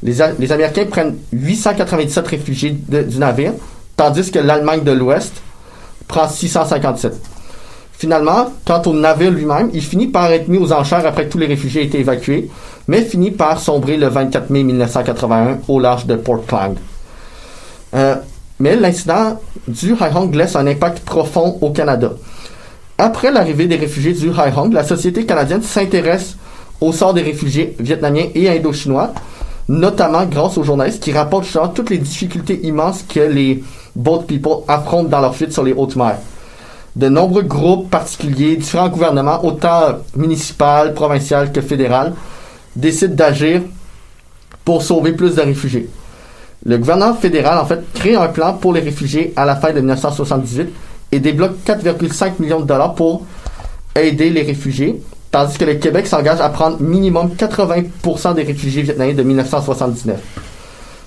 Les Américains prennent 897 réfugiés du navire, tandis que l'Allemagne de l'Ouest prend 657. Finalement, quant au navire lui-même, il finit par être mis aux enchères après que tous les réfugiés aient été évacués, mais finit par sombrer le 24 mai 1981 au large de Port Klang. Mais l'incident du Hainan laisse un impact profond au Canada. Après l'arrivée des réfugiés du Hainan, la société canadienne s'intéresse au sort des réfugiés vietnamiens et indo-chinois, notamment grâce aux journalistes qui rapportent justement toutes les difficultés immenses que les boat people affrontent dans leur fuite sur les hautes mers. De nombreux groupes particuliers, différents gouvernements, autant municipal, provincial que fédéral, décident d'agir pour sauver plus de réfugiés. Le gouvernement fédéral, en fait, crée un plan pour les réfugiés à la fin de 1978 et débloque 4,5 millions de dollars pour aider les réfugiés, tandis que le Québec s'engage à prendre minimum 80% des réfugiés vietnamiens de 1979.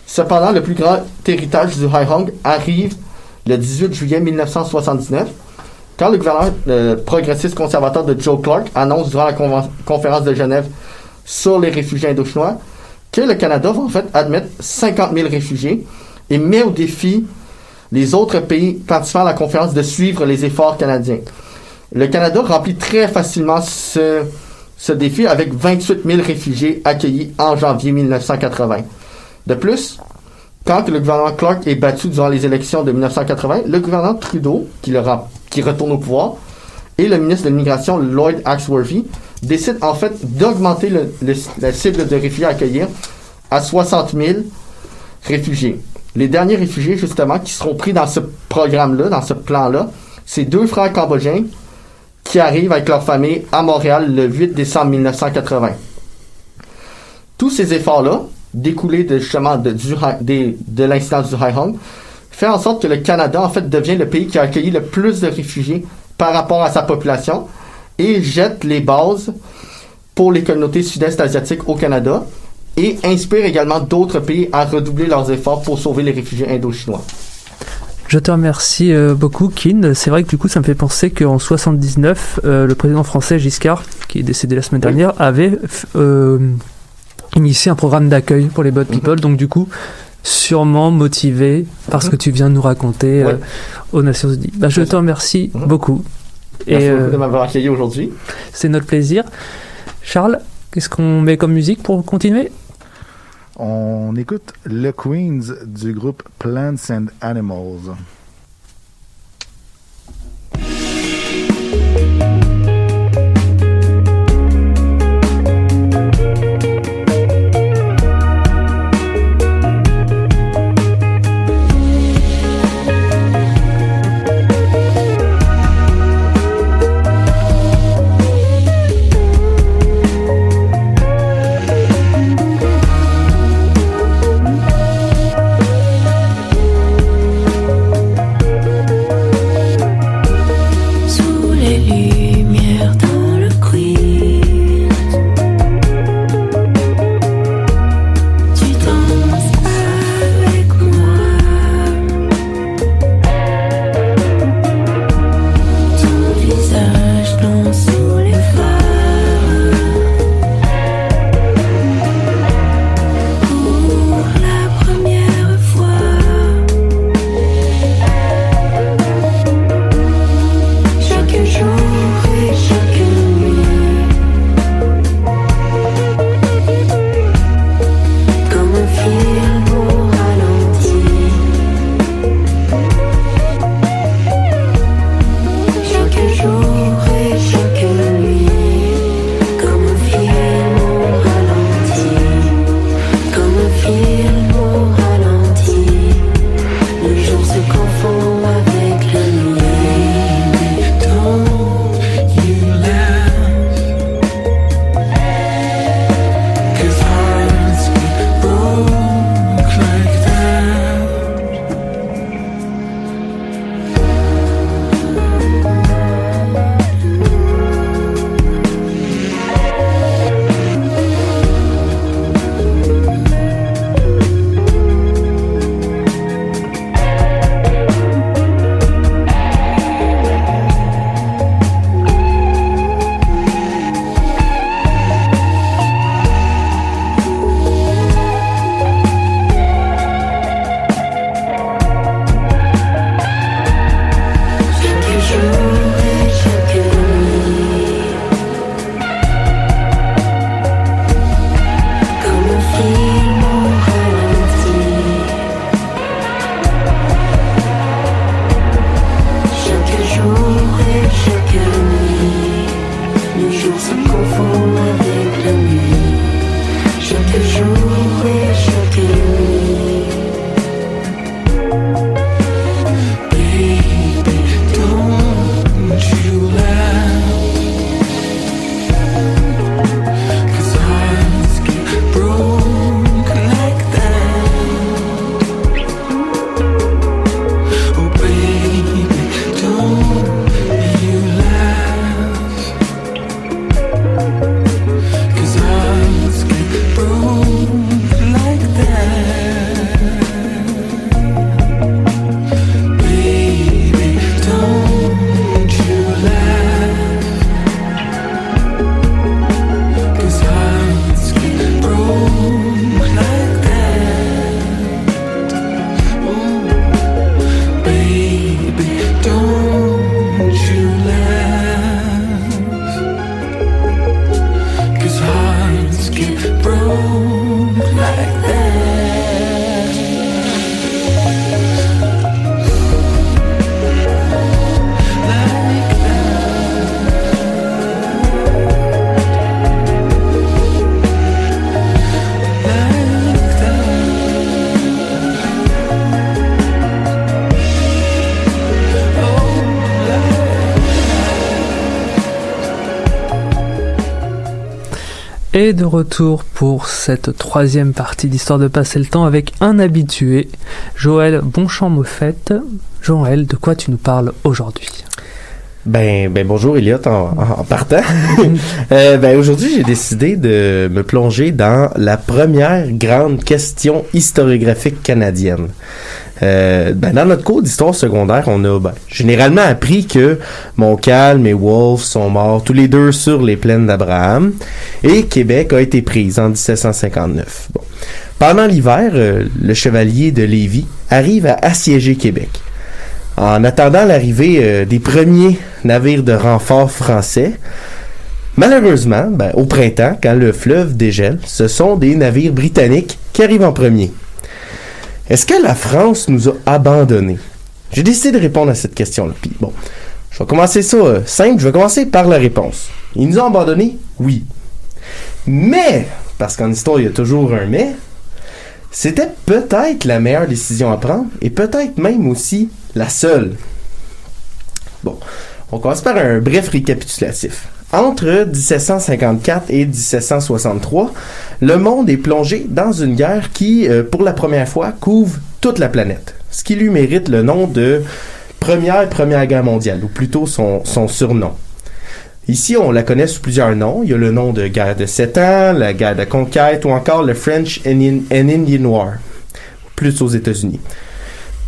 Cependant, le plus grand héritage du Hainan arrive le 18 juillet 1979, quand le gouvernement progressiste conservateur de Joe Clark annonce durant la conférence de Genève sur les réfugiés indo-chinois que le Canada va en fait admettre 50 000 réfugiés et met au défi les autres pays participant à la conférence de suivre les efforts canadiens. Le Canada remplit très facilement ce défi avec 28 000 réfugiés accueillis en janvier 1980. De plus, quand le gouvernement Clark est battu durant les élections de 1980, le gouvernement Trudeau, qui retourne au pouvoir, et le ministre de l'Immigration, Lloyd Axworthy, décident en fait d'augmenter la cible de réfugiés à accueillir à 60 000 réfugiés. Les derniers réfugiés, justement, qui seront pris dans ce programme-là, dans ce plan-là, c'est 2 frères cambodgiens qui arrivent avec leur famille à Montréal le 8 décembre 1980. Tous ces efforts-là, découlés justement de l'incident du Hainan, fait en sorte que le Canada, en fait, devient le pays qui a accueilli le plus de réfugiés par rapport à sa population et jette les bases pour les communautés sud-est asiatiques au Canada et inspire également d'autres pays à redoubler leurs efforts pour sauver les réfugiés indo-chinois. Je te remercie beaucoup, Kin. C'est vrai que du coup, ça me fait penser qu'en 79, le président français Giscard, qui est décédé la semaine dernière, avait initié un programme d'accueil pour les boat people. Donc du coup, sûrement motivé par ce que tu viens de nous raconter aux Nations Unies. Je te remercie beaucoup. Merci beaucoup de m'avoir accueilli aujourd'hui. C'est notre plaisir. Charles, qu'est-ce qu'on met comme musique pour continuer? On écoute le Queens du groupe Plants and Animals. Le jour se confond avec la nuit. Chaque jour et chaque nuit. Baby, don't you laugh, 'cause hearts get broken like that. Oh baby, don't you laugh, 'cause hearts get broken like that. Baby, don't you laugh, 'cause hearts get broken like that. Oh, baby, don't you laugh, 'cause hearts get broken like that. Et de retour pour cette troisième partie d'Histoire de passer le temps avec un habitué, Joël Bonchamp-Moffett. Joël, de quoi tu nous parles aujourd'hui? Ben bonjour Elliot en partant. Aujourd'hui j'ai décidé de me plonger dans la première grande question historiographique canadienne. Dans notre cours d'histoire secondaire, on a généralement appris que Montcalm et Wolfe sont morts tous les deux sur les plaines d'Abraham et Québec a été prise en 1759. Bon. Pendant l'hiver, le chevalier de Lévis arrive à assiéger Québec. En attendant l'arrivée des premiers navires de renfort français, malheureusement, au printemps, quand le fleuve dégèle, ce sont des navires britanniques qui arrivent en premier. Est-ce que la France nous a abandonnés? J'ai décidé de répondre à cette question-là. Puis bon, je vais commencer ça simple, je vais commencer par la réponse. Ils nous ont abandonnés? Oui. Mais, parce qu'en histoire, il y a toujours un mais, c'était peut-être la meilleure décision à prendre et peut-être même aussi la seule. Bon, on commence par un bref récapitulatif. Entre 1754 et 1763, le monde est plongé dans une guerre qui, pour la première fois, couvre toute la planète. Ce qui lui mérite le nom de Première Guerre mondiale, ou plutôt son surnom. Ici, on la connaît sous plusieurs noms. Il y a le nom de guerre de 7 ans, la guerre de conquête ou encore le French and Indian War, plus aux États-Unis.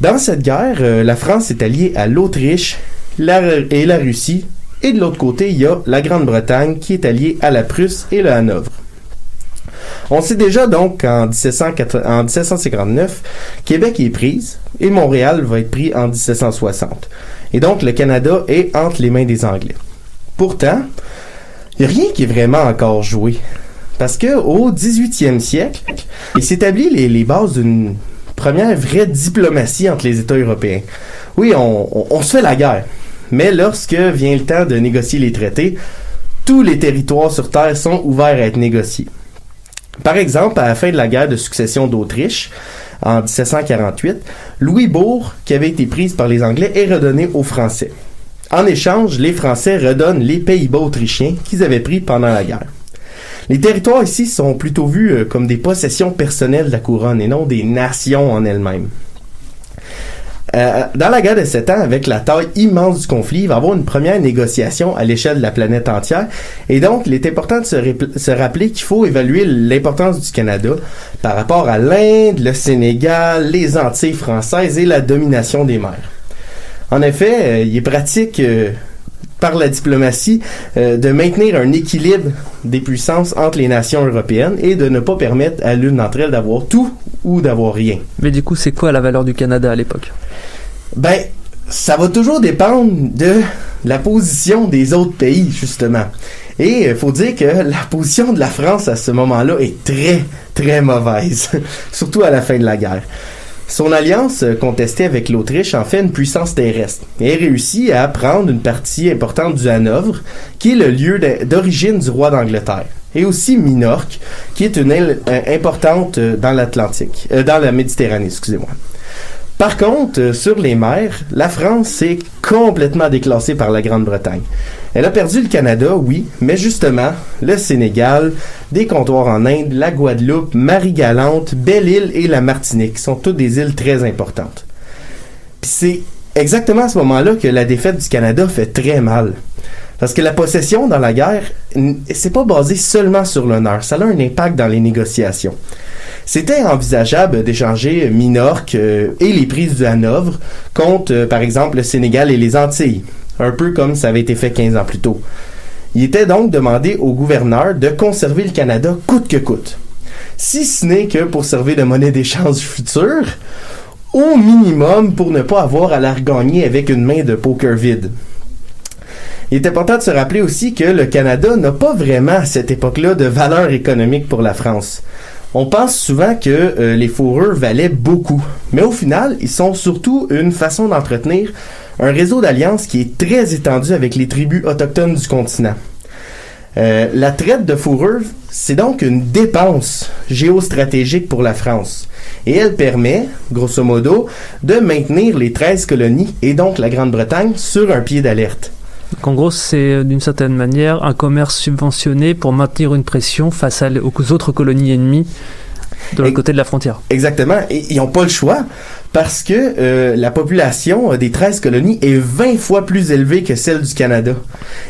Dans cette guerre, la France est alliée à l'Autriche et la Russie, et de l'autre côté, il y a la Grande-Bretagne qui est alliée à la Prusse et le Hanovre. On sait déjà donc qu'en 1759, Québec est prise et Montréal va être pris en 1760. Et donc, le Canada est entre les mains des Anglais. Pourtant, il n'y a rien qui est vraiment encore joué. Parce que au 18e siècle, il s'établit les bases d'une première vraie diplomatie entre les États européens. Oui, on se fait la guerre. Mais lorsque vient le temps de négocier les traités, tous les territoires sur Terre sont ouverts à être négociés. Par exemple, à la fin de la guerre de succession d'Autriche, en 1748, Louisbourg, qui avait été prise par les Anglais, est redonné aux Français. En échange, les Français redonnent les Pays-Bas autrichiens qu'ils avaient pris pendant la guerre. Les territoires ici sont plutôt vus comme des possessions personnelles de la couronne et non des nations en elles-mêmes. Dans la guerre de 7 ans, avec la taille immense du conflit, il va y avoir une première négociation à l'échelle de la planète entière. Et donc, il est important de se rappeler qu'il faut évaluer l'importance du Canada par rapport à l'Inde, le Sénégal, les Antilles françaises et la domination des mers. En effet, il est pratique par la diplomatie de maintenir un équilibre des puissances entre les nations européennes et de ne pas permettre à l'une d'entre elles d'avoir tout ou d'avoir rien. Mais du coup, c'est quoi la valeur du Canada à l'époque? Ça va toujours dépendre de la position des autres pays, justement. Et il faut dire que la position de la France à ce moment-là est très, très mauvaise, surtout à la fin de la guerre. Son alliance contestée avec l'Autriche en fait une puissance terrestre et réussit à prendre une partie importante du Hanovre, qui est le lieu d'origine du roi d'Angleterre, et aussi Minorque, qui est une île importante dans l'Atlantique, dans la Méditerranée, excusez-moi. Par contre, sur les mers, la France s'est complètement déclassée par la Grande-Bretagne. Elle a perdu le Canada, oui, mais justement, le Sénégal, des comptoirs en Inde, la Guadeloupe, Marie-Galante, Belle-Île et la Martinique sont toutes des îles très importantes. Puis c'est exactement à ce moment-là que la défaite du Canada fait très mal. Parce que la possession dans la guerre, c'est pas basé seulement sur l'honneur, ça a un impact dans les négociations. C'était envisageable d'échanger Minorque et les prises du Hanovre contre, par exemple, le Sénégal et les Antilles, un peu comme ça avait été fait 15 ans plus tôt. Il était donc demandé au gouverneur de conserver le Canada coûte que coûte, si ce n'est que pour servir de monnaie d'échange future, au minimum pour ne pas avoir à la regagner avec une main de poker vide. Il est important de se rappeler aussi que le Canada n'a pas vraiment à cette époque-là de valeur économique pour la France. On pense souvent que les fourrures valaient beaucoup, mais au final, ils sont surtout une façon d'entretenir un réseau d'alliances qui est très étendu avec les tribus autochtones du continent. La traite de fourrure, c'est donc une dépense géostratégique pour la France, et elle permet, grosso modo, de maintenir les 13 colonies et donc la Grande-Bretagne sur un pied d'alerte. Donc en gros, c'est d'une certaine manière un commerce subventionné pour maintenir une pression face aux autres colonies ennemies de l'autre côté de la frontière. Exactement. Et ils n'ont pas le choix parce que la population des 13 colonies est 20 fois plus élevée que celle du Canada.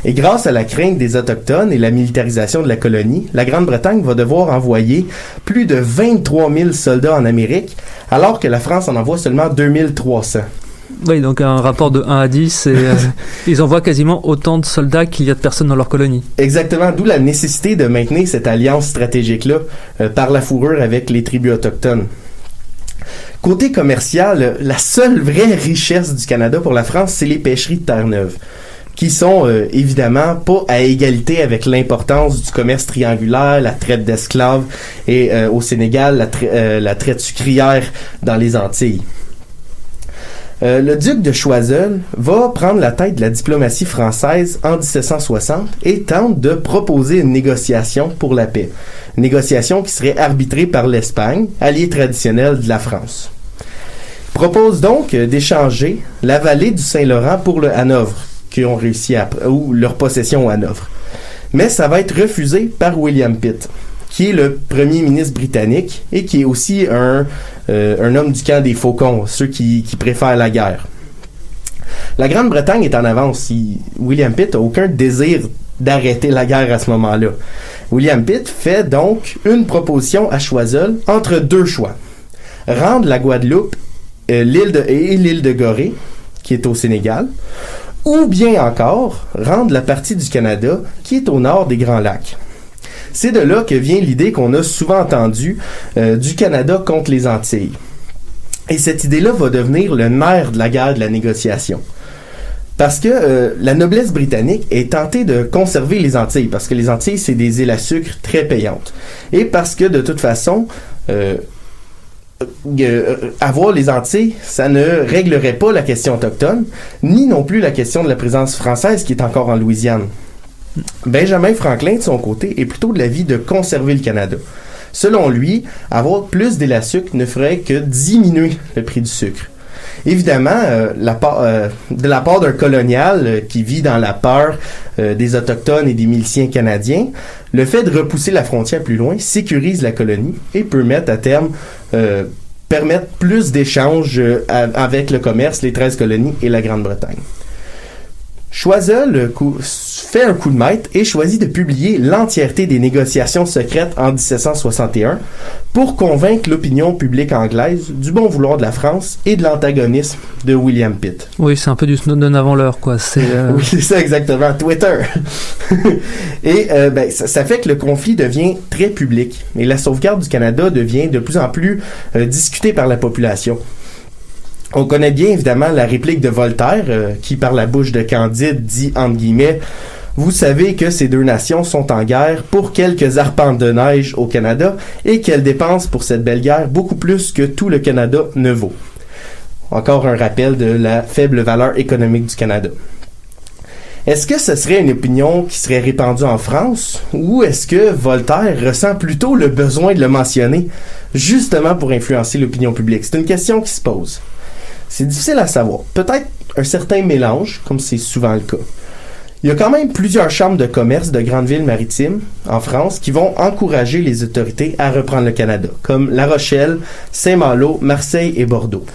Et grâce à la crainte des Autochtones et la militarisation de la colonie, la Grande-Bretagne va devoir envoyer plus de 23 000 soldats en Amérique, alors que la France en envoie seulement 2300. Oui, donc un rapport de 1 à 10, et ils envoient quasiment autant de soldats qu'il y a de personnes dans leur colonie. Exactement, d'où la nécessité de maintenir cette alliance stratégique-là par la fourrure avec les tribus autochtones. Côté commercial, la seule vraie richesse du Canada pour la France, c'est les pêcheries de Terre-Neuve, qui sont évidemment pas à égalité avec l'importance du commerce triangulaire, la traite d'esclaves, et au Sénégal, la traite sucrière dans les Antilles. Le duc de Choiseul va prendre la tête de la diplomatie française en 1760 et tente de proposer une négociation pour la paix. Une négociation qui serait arbitrée par l'Espagne, allié traditionnel de la France. Il propose donc d'échanger la vallée du Saint-Laurent pour le Hanovre, qui ont réussi ou leur possession au Hanovre. Mais ça va être refusé par William Pitt, qui est le premier ministre britannique et qui est aussi un homme du camp des Faucons, ceux qui préfèrent la guerre. La Grande-Bretagne est en avance. William Pitt n'a aucun désir d'arrêter la guerre à ce moment-là. William Pitt fait donc une proposition à Choiseul entre deux choix. Rendre la Guadeloupe l'île de Gorée, qui est au Sénégal, ou bien encore rendre la partie du Canada qui est au nord des Grands Lacs. C'est de là que vient l'idée qu'on a souvent entendue du Canada contre les Antilles. Et cette idée-là va devenir le nerf de la guerre de la négociation. Parce que la noblesse britannique est tentée de conserver les Antilles, parce que les Antilles, c'est des îles à sucre très payantes. Et parce que, de toute façon, avoir les Antilles, ça ne réglerait pas la question autochtone, ni non plus la question de la présence française qui est encore en Louisiane. Benjamin Franklin, de son côté, est plutôt de l'avis de conserver le Canada. Selon lui, avoir plus d'îles à sucre ne ferait que diminuer le prix du sucre. Évidemment, de la part d'un colonial qui vit dans la peur des Autochtones et des miliciens canadiens, le fait de repousser la frontière plus loin sécurise la colonie et peut mettre à terme permettre plus d'échanges avec le commerce, les 13 colonies et la Grande-Bretagne. Choiseul fait un coup de maître et choisit de publier l'entièreté des négociations secrètes en 1761 pour convaincre l'opinion publique anglaise du bon vouloir de la France et de l'antagonisme de William Pitt. Oui, c'est un peu du Snowden avant l'heure, quoi. Oui, c'est ça exactement, Twitter. Et ça fait que le conflit devient très public et la sauvegarde du Canada devient de plus en plus discutée par la population. On connaît bien évidemment la réplique de Voltaire qui, par la bouche de Candide, dit entre guillemets Vous savez que ces deux nations sont en guerre pour quelques arpents de neige au Canada et qu'elles dépensent pour cette belle guerre beaucoup plus que tout le Canada ne vaut. Encore un rappel de la faible valeur économique du Canada. Est-ce que ce serait une opinion qui serait répandue en France ou est-ce que Voltaire ressent plutôt le besoin de le mentionner justement pour influencer l'opinion publique? C'est une question qui se pose. C'est difficile à savoir. Peut-être un certain mélange, comme c'est souvent le cas. Il y a quand même plusieurs chambres de commerce de grandes villes maritimes en France qui vont encourager les autorités à reprendre le Canada, comme La Rochelle, Saint-Malo, Marseille et Bordeaux.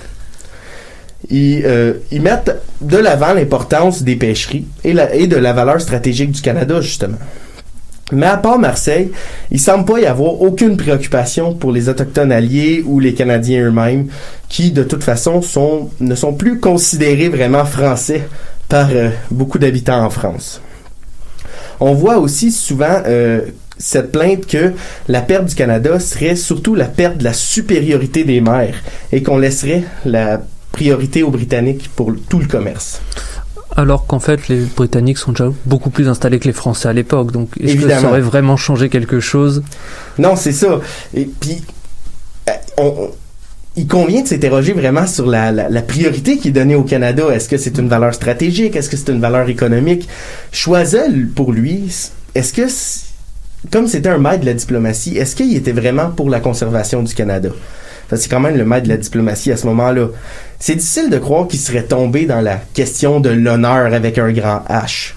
Ils mettent de l'avant l'importance des pêcheries et de la valeur stratégique du Canada, justement. Mais à part Marseille, il semble pas y avoir aucune préoccupation pour les Autochtones alliés ou les Canadiens eux-mêmes, qui, de toute façon, ne sont plus considérés vraiment français par beaucoup d'habitants en France. On voit aussi souvent cette plainte que la perte du Canada serait surtout la perte de la supériorité des mers et qu'on laisserait la priorité aux Britanniques pour tout le commerce. Alors qu'en fait, les Britanniques sont déjà beaucoup plus installés que les Français à l'époque. Donc, est-ce Évidemment. que ça aurait vraiment changé quelque chose? Non, c'est ça. Et puis, il convient de s'interroger vraiment sur la priorité qui est donnée au Canada. Est-ce que c'est une valeur stratégique? Est-ce que c'est une valeur économique? Choiseul, pour lui, est-ce que, comme c'était un maître de la diplomatie, est-ce qu'il était vraiment pour la conservation du Canada? C'est quand même le maître de la diplomatie à ce moment-là. C'est difficile de croire qu'il serait tombé dans la question de l'honneur avec un grand H.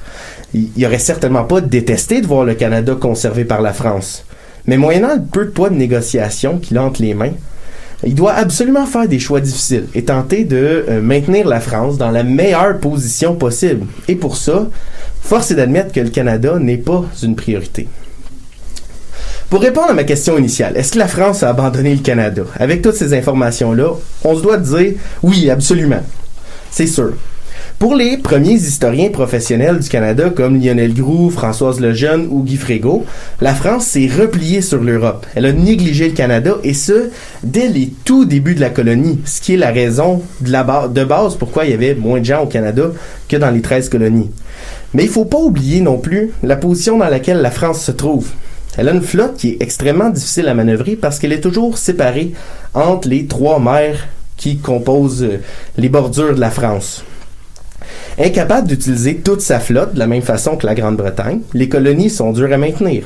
Il aurait certainement pas détesté de voir le Canada conservé par la France. Mais moyennant le peu de poids de négociation qu'il a entre les mains, il doit absolument faire des choix difficiles et tenter de maintenir la France dans la meilleure position possible. Et pour ça, force est d'admettre que le Canada n'est pas une priorité. Pour répondre à ma question initiale, est-ce que la France a abandonné le Canada? Avec toutes ces informations-là, on se doit dire oui, absolument. C'est sûr. Pour les premiers historiens professionnels du Canada comme Lionel Groulx, Françoise Lejeune ou Guy Frégault, la France s'est repliée sur l'Europe. Elle a négligé le Canada et ce, dès les tout débuts de la colonie, ce qui est la raison de base pourquoi il y avait moins de gens au Canada que dans les 13 colonies. Mais il ne faut pas oublier non plus la position dans laquelle la France se trouve. Elle a une flotte qui est extrêmement difficile à manœuvrer parce qu'elle est toujours séparée entre les 3 mers qui composent les bordures de la France. Incapable d'utiliser toute sa flotte de la même façon que la Grande-Bretagne, les colonies sont dures à maintenir.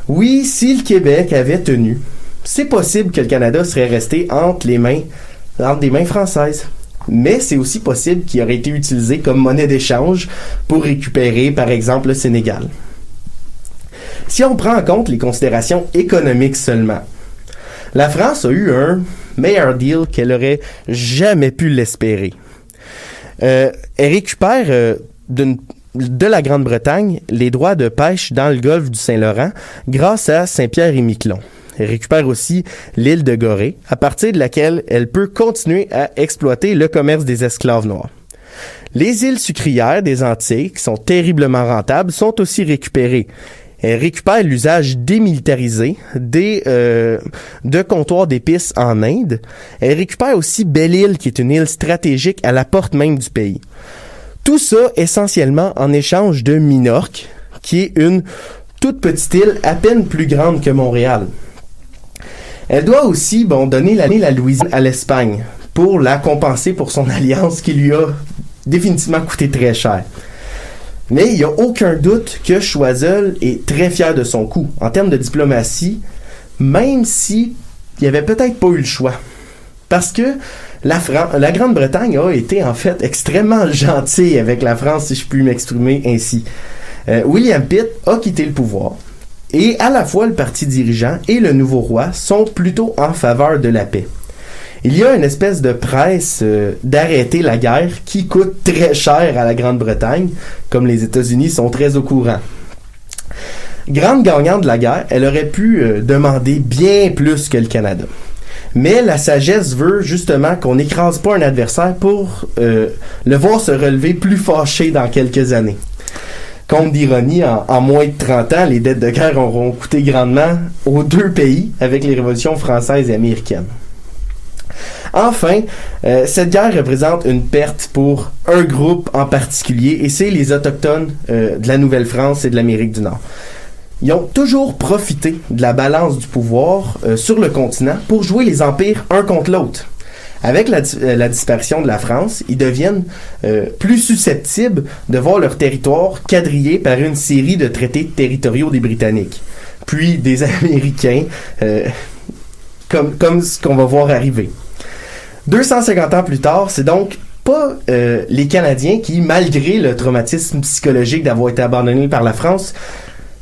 Oui, si le Québec avait tenu, c'est possible que le Canada serait resté entre des mains françaises. Mais c'est aussi possible qu'il aurait été utilisé comme monnaie d'échange pour récupérer, par exemple, le Sénégal. Si on prend en compte les considérations économiques seulement, la France a eu un meilleur deal qu'elle aurait jamais pu l'espérer. Elle récupère de la Grande-Bretagne les droits de pêche dans le golfe du Saint-Laurent grâce à Saint-Pierre-et-Miquelon. Elle récupère aussi l'île de Gorée, à partir de laquelle elle peut continuer à exploiter le commerce des esclaves noirs. Les îles sucrières des Antilles, qui sont terriblement rentables, sont aussi récupérées. Elle récupère l'usage démilitarisé de comptoirs d'épices en Inde. Elle récupère aussi Belle-Île, qui est une île stratégique à la porte même du pays. Tout ça essentiellement en échange de Minorque, qui est une toute petite île à peine plus grande que Montréal. Elle doit aussi donner la Louisiane à l'Espagne pour la compenser pour son alliance qui lui a définitivement coûté très cher. Mais il n'y a aucun doute que Choiseul est très fier de son coup en termes de diplomatie, même si il n'y avait peut-être pas eu le choix. Parce que la Grande-Bretagne a été en fait extrêmement gentille avec la France, si je puis m'exprimer ainsi. William Pitt a quitté le pouvoir. Et à la fois le parti dirigeant et le nouveau roi sont plutôt en faveur de la paix. Il y a une espèce de presse d'arrêter la guerre qui coûte très cher à la Grande-Bretagne, comme les États-Unis sont très au courant. Grande gagnante de la guerre, elle aurait pu demander bien plus que le Canada. Mais la sagesse veut justement qu'on n'écrase pas un adversaire pour le voir se relever plus fâché dans quelques années. Compte d'ironie, en moins de 30 ans, les dettes de guerre auront coûté grandement aux deux pays avec les révolutions françaises et américaines. Enfin, cette guerre représente une perte pour un groupe en particulier, et c'est les Autochtones de la Nouvelle-France et de l'Amérique du Nord. Ils ont toujours profité de la balance du pouvoir sur le continent pour jouer les empires un contre l'autre. Avec la disparition de la France, ils deviennent plus susceptibles de voir leur territoire quadrillé par une série de traités territoriaux des Britanniques, puis des Américains, comme ce qu'on va voir arriver. 250 ans plus tard, c'est donc pas les Canadiens qui, malgré le traumatisme psychologique d'avoir été abandonnés par la France,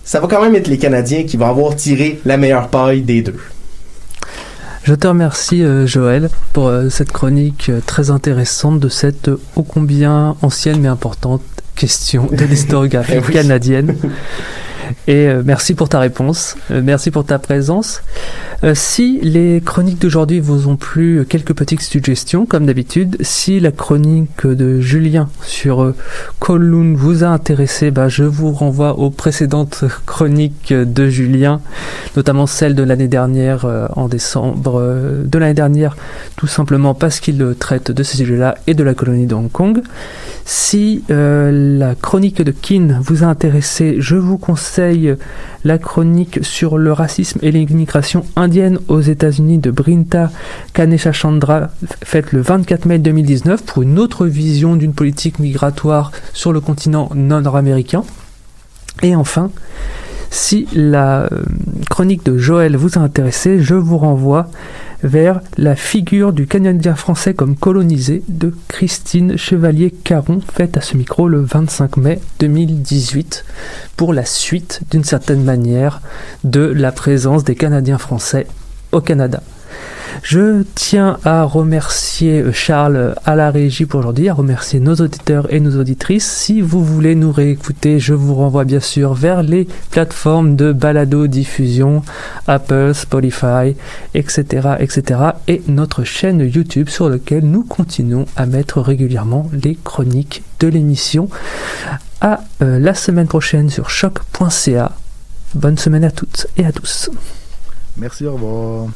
ça va quand même être les Canadiens qui vont avoir tiré la meilleure paille des deux. Je te remercie Joël pour cette chronique très intéressante de cette ô combien ancienne mais importante question de l'historiographie canadienne. Et merci pour ta réponse, merci pour ta présence. Si les chroniques d'aujourd'hui vous ont plu, quelques petites suggestions comme d'habitude. Si la chronique de Julien sur Kowloon vous a intéressé, je vous renvoie aux précédentes chroniques de Julien, notamment celle de l'année dernière, en décembre de l'année dernière, tout simplement parce qu'il traite de ces sujets-là et de la colonie de Hong Kong. Si la chronique de Kin vous a intéressé, je vous conseille la chronique sur le racisme et l'immigration indienne aux États-Unis de Brinta Ganesha-Chandra, faite le 24 mai 2019 pour une autre vision d'une politique migratoire sur le continent nord-américain. Et enfin, si la chronique de Joël vous a intéressé, je vous renvoie vers la figure du Canadien français comme colonisé de Christine Chevalier-Caron, faite à ce micro le 25 mai 2018, pour la suite, d'une certaine manière, de la présence des Canadiens français au Canada. Je tiens à remercier Charles à la régie pour aujourd'hui, à remercier nos auditeurs et nos auditrices. Si vous voulez nous réécouter, je vous renvoie bien sûr vers les plateformes de balado-diffusion, Apple, Spotify, etc., etc., et notre chaîne YouTube sur laquelle nous continuons à mettre régulièrement les chroniques de l'émission. À la semaine prochaine sur choc.ca. Bonne semaine à toutes et à tous. Merci, au revoir.